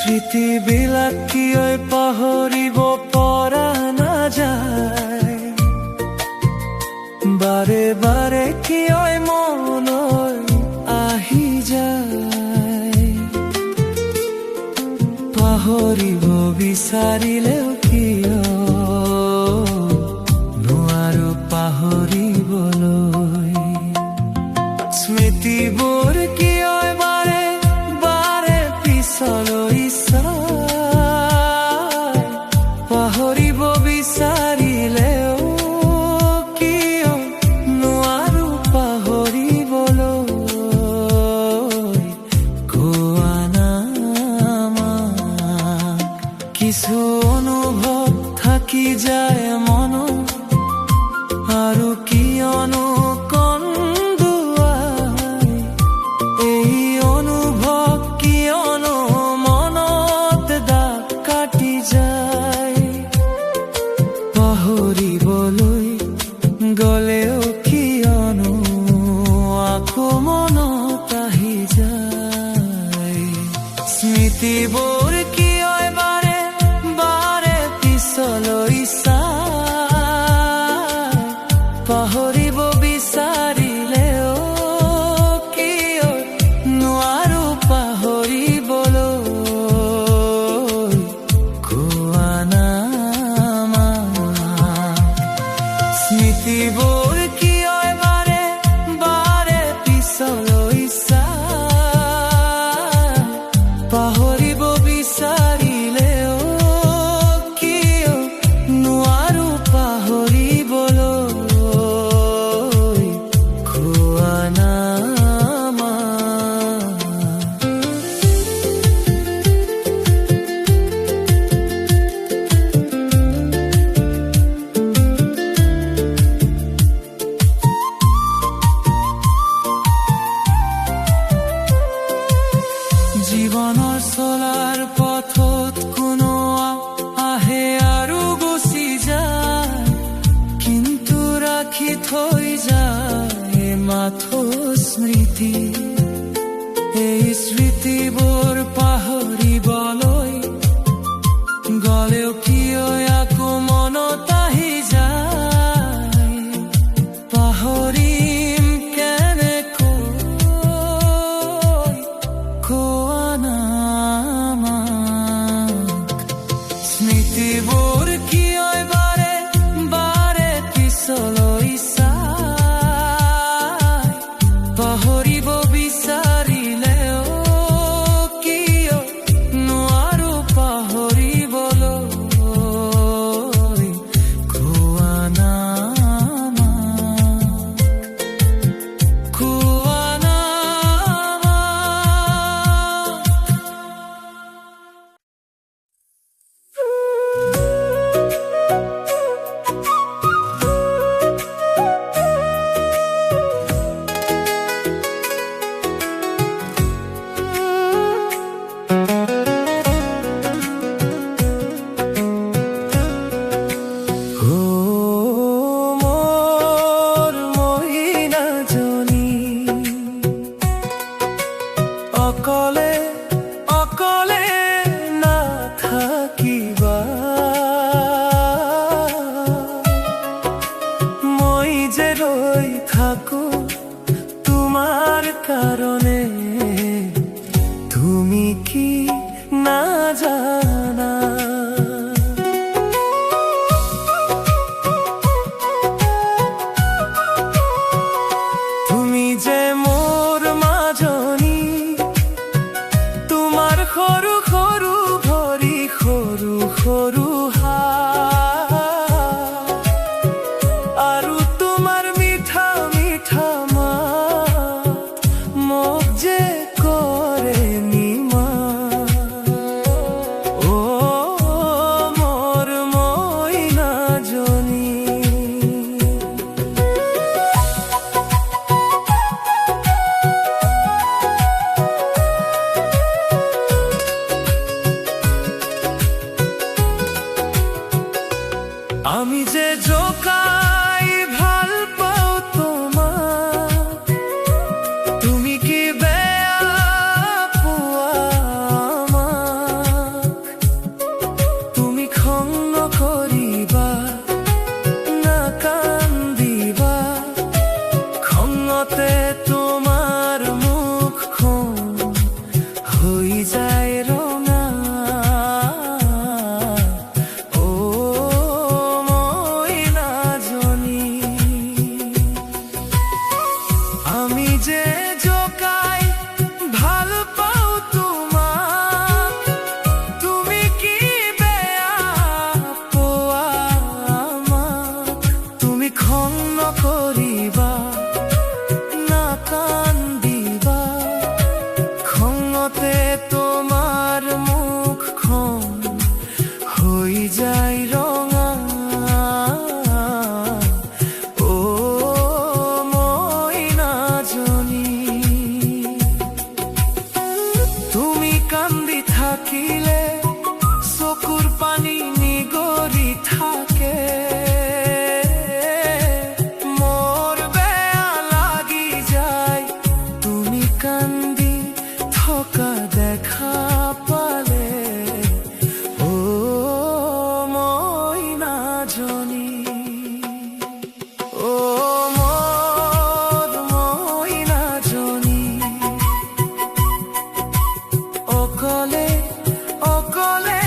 স্মৃতিবিলাক কিয় পাহৰিব পৰা নাযায়, বাৰে বাৰে কিয় মনলৈ আহি যায়। পাহৰিব বিচাৰিলেও কিয় নোৱাৰো পাহৰিবলৈ। স্মৃতিবোৰ কিয় বাৰে বাৰে পিছলৈ চাই, পাহৰিব বিচাৰিলেও কিয় নোৱাৰো পাহৰিবলৈ। কোৱা না আমাক কিছু অনুভৱ থাকি যায় মনত, আৰু কিয়নো পাহৰিবলৈ গলেও কিয়নো আকৌ মনত আহি যায়। স্মৃতিবোৰ কিয় বাৰে বাৰে পিছলৈ চাই, পাহৰিব বিচাৰিলেও কিয় নোৱাৰো পাহৰিবলৈ। কোৱা না স্মৃতিবোৰ কিয় বাৰে বাৰে পিছলৈ চাই, পাহৰিব বিচাৰিলেও কিয় নোৱাৰো পাহৰিবলৈ। কোৱা না জীৱনৰ চলাৰ পথত কোনো আহে আৰু গুচি যায়, কিন্তু ৰাখি থৈ যায় মাথো স্মৃতি। এই স্মৃতিবোৰ পাহৰিবলৈ গলেও কিয় আকৌ মনত আহি যায়। পাহৰিম কেনেকৈ কোৱা না আমাক। স্মৃতিবোৰ কিয় বাৰে বাৰে পিছলৈ চাই, পাহৰিব বিচাৰিলেও কিয় নোৱাৰো পাহৰিবলৈ। কোৱা না আমাক, কোৱা না অকলে অকলে নাথাকিবা, মই যে ৰৈ থাকো তোমাৰ কাৰণে। তুমি কি নাজানা, তুমি যে মোৰ মাজনী, তোমাৰ সৰু সৰু ভৰি সৰু সৰু হাত, আৰু তোমাৰ মিঠা মিঠা মাত মোক যে কৰে নিমাত। মোৰ মইনাজনী। আমি যে জোকাই ভাল পাওঁ তোমাক, তুমি কি বেয়া কান্দি থকা দেখা পালে ও ময়না জনী ও মোর ময়না জনী অকলে অকলে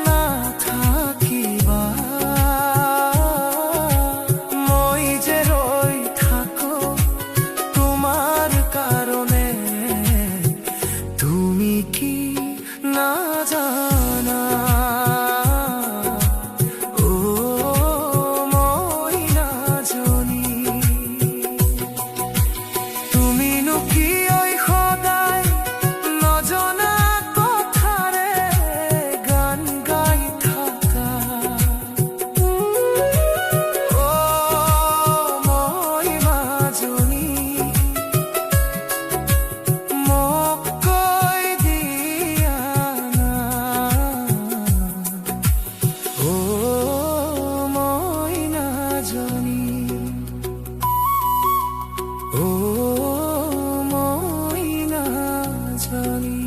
না থাকিবা মই যে রই থাকো তোমার কারণে তুমি কি না জানা ও ময়না জনী তুমি নুকি ওই সদায় নজনা কথারে গান গাই থাকা ও ময়না জনী মোক কৈ দিয়া না ও ময়না জনী ও ময়না জনী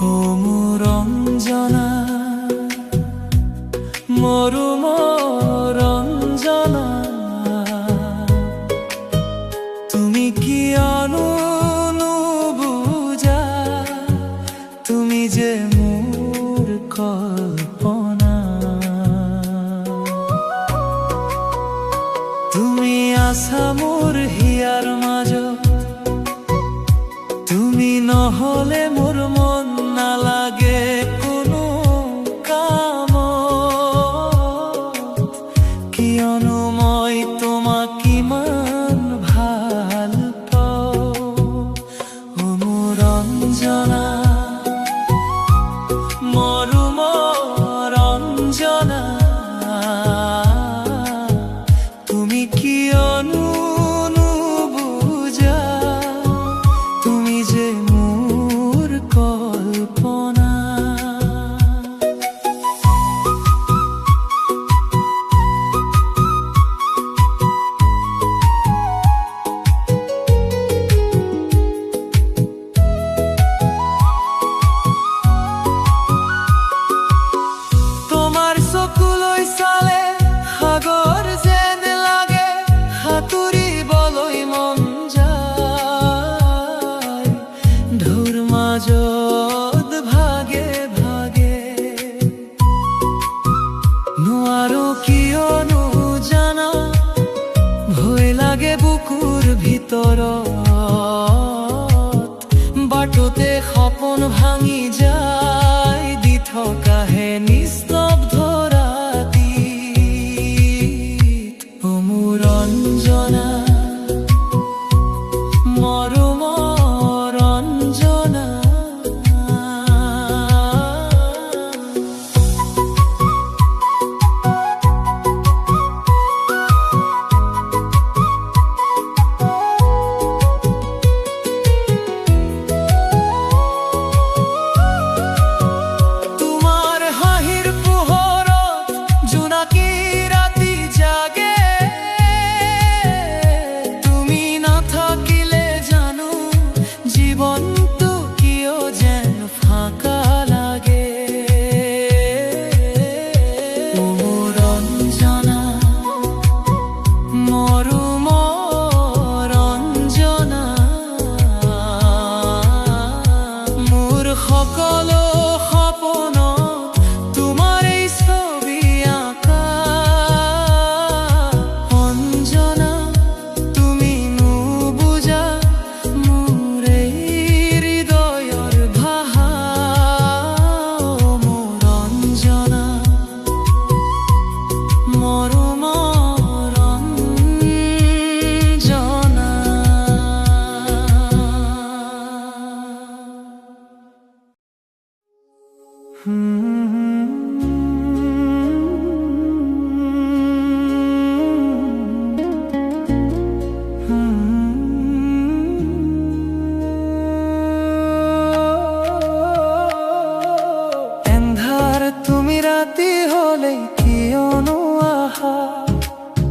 ও মোরঞ্জনা মরু মোরঞ্জনা তুমি কি অনুবুঝা তুমি যে মোর কল্পনা তুমি আছা মোর হিয়ার মাজত তুমি নহলে মোর মন নালাগে কোনো কামত কিয়নো মই তোমাক ইমান ভাল পাওঁ ও মোৰঞ্জনা মৰু মোৰঞ্জনা তুমি কিয়নো নুবুজা তুমি যে মোৰ কল্পনা তোমাৰ চকুলৈ চালে সাগৰ যেন লাগে সাঁতুৰিবলৈ মন যায় ঢৌৰ মাজত ভাগে ভাগে নোৱাৰো কিয়নো জানা ভয় লাগে বুকুৰ ভিতৰত বাটতে সপোন ভাঙি যায় দি থকাহে নিস্তব্ধ ৰাতিত ও মোৰঞ্জনা মৰু মোৰঞ্জনা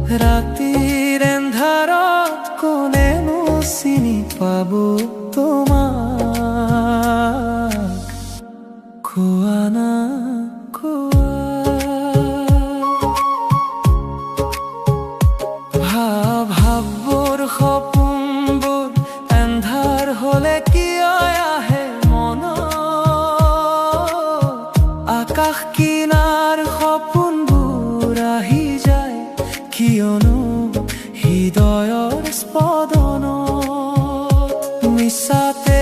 ৰাতিৰ এন্ধাৰত কোনেনো চিনি পাব তোমাক, কোৱা না কোৱা। ভাৱবোৰ সপোনবোৰ এন্ধাৰ হলে কিয় আহে মনত, আকাশ কিনাৰ সপোনবোৰ আহি যায় কিয়নো হৃদয়ৰ স্পদনত। মিছাতে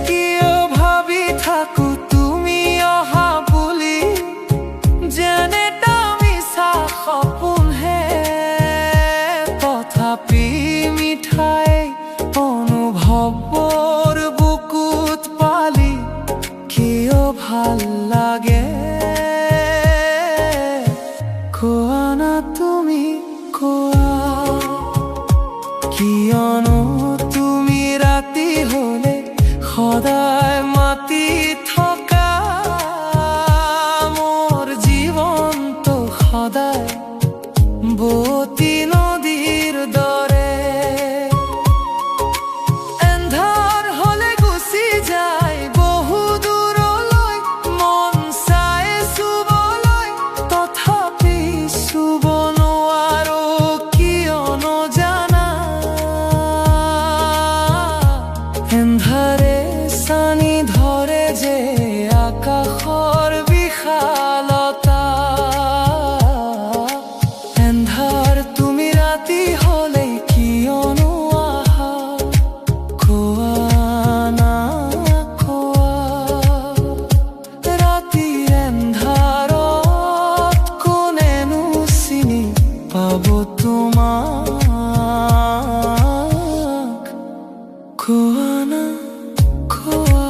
কিয় ভাবি থাকো তুমি অহা বুলি, যেন এটা মিছা সপোনহে, তথাপি মিঠাই অনুভৱৰ বুকুত পালি কিয় ভাল লাগে, কোৱা না তুমি কোৱা। কিয়নো তুমি ৰাতি হলে সদায় মাতি থকা, মোৰ জীৱনটো সদায় বোৱতী নদীৰ দৰে। এন্ধাৰ হলে গুচি যায় বহু দূৰলৈ, মন চাই চুবলৈ তথাপি চুব নোৱাৰো কিয়নো জানা, এন্ধাৰে চানি ধৰে যে আকাশৰ বিশালতা। এন্ধাৰ তুমি ৰাতি হলে কিয়নো আহা, কোৱা না কোৱা। ৰাতিৰ এন্ধাৰত কোনেনো চিনি পাব তোমাক, কোৱা না কোৱা।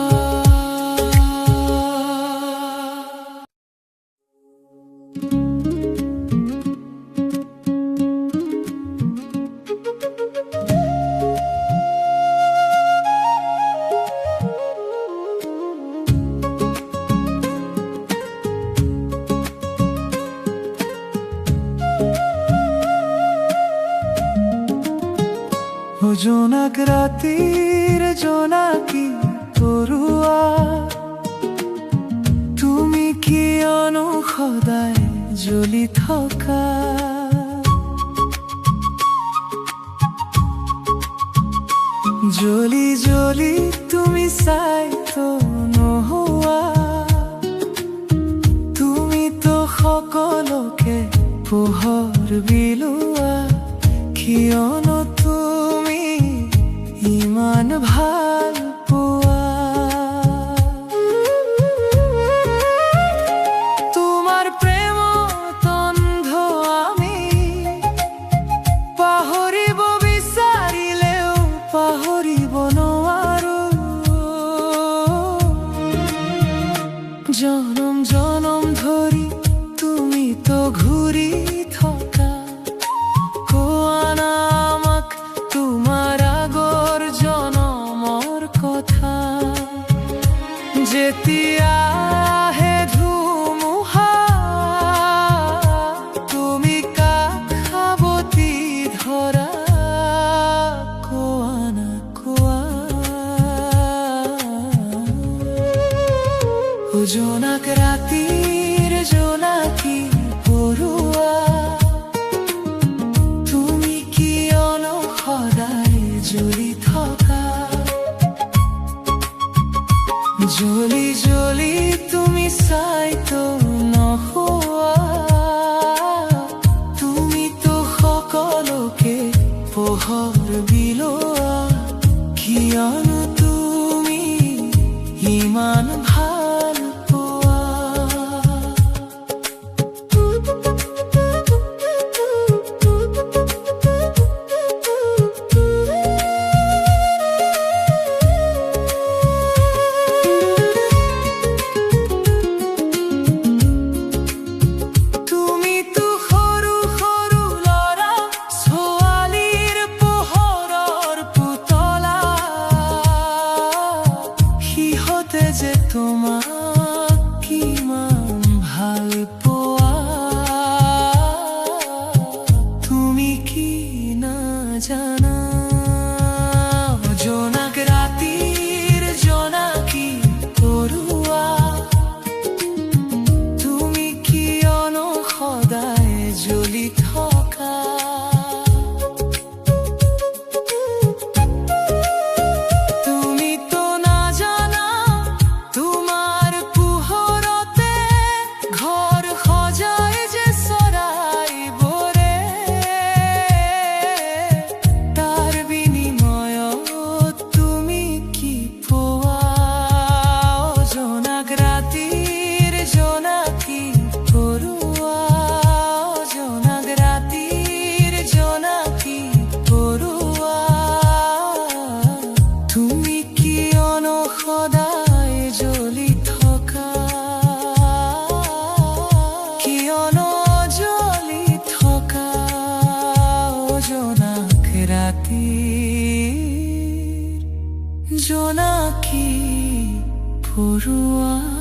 জোনাক ৰাতিৰ জোনাকী পৰুৱা, তুমি কিয়নো সদায় জ্বলি থকা, জ্বলি জ্বলি তুমি চাইতো নোহোৱা, তুমিতো সকলোকে পোহৰ বিলোৱা, কিয়নো তুমি ইমান ভাল পোৱা। তোমাৰ প্ৰেমত অন্ধ আমি, পাহৰিব বিচাৰিলেও পাহৰিব নোৱাৰো, জনম জনম ধৰি তুমিতো ঘূৰি থকা, কোৱা না আমাক তোমাৰ আগৰ জনমৰ কথা। যেতিয়া আহে ধুমুহা তুমি কাষ সাৱটি ধৰা, কোৱা না কোৱা। জোনাক ৰাতিৰ জোনাকী পৰুৱা, তুমি কিয়নো সদায় জ্বলি থকা, জ্বলি জ্বলি তুমি চাইতো নোহোৱা, তুমিতো সকলোকে পোহৰ বিলোৱা, কিয়নো তুমি ইমান ভাল পোৱা। যে তুমি কি না জানা, জোনাক রাতির জোনাকি পড়ুয়া, তুমি কি অনখদায় জ্বলি থকা। তুমি তো না জানা তোমার কুহরতে ঘর সজায় যে চৰাই বৰে, তাৰ বিনিময়ত তুমি কি পোৱা। জোনাক ৰাতিৰ জোনাকি পৰুৱা, জোনাক ৰাতিৰ জোনাকি পৰুৱা, তুমি কি অনসদায় জ্বলি থকা, কিয়নো জ্বলি থকা। জোনাক ৰাতিৰ জোনাকি পৰুৱা।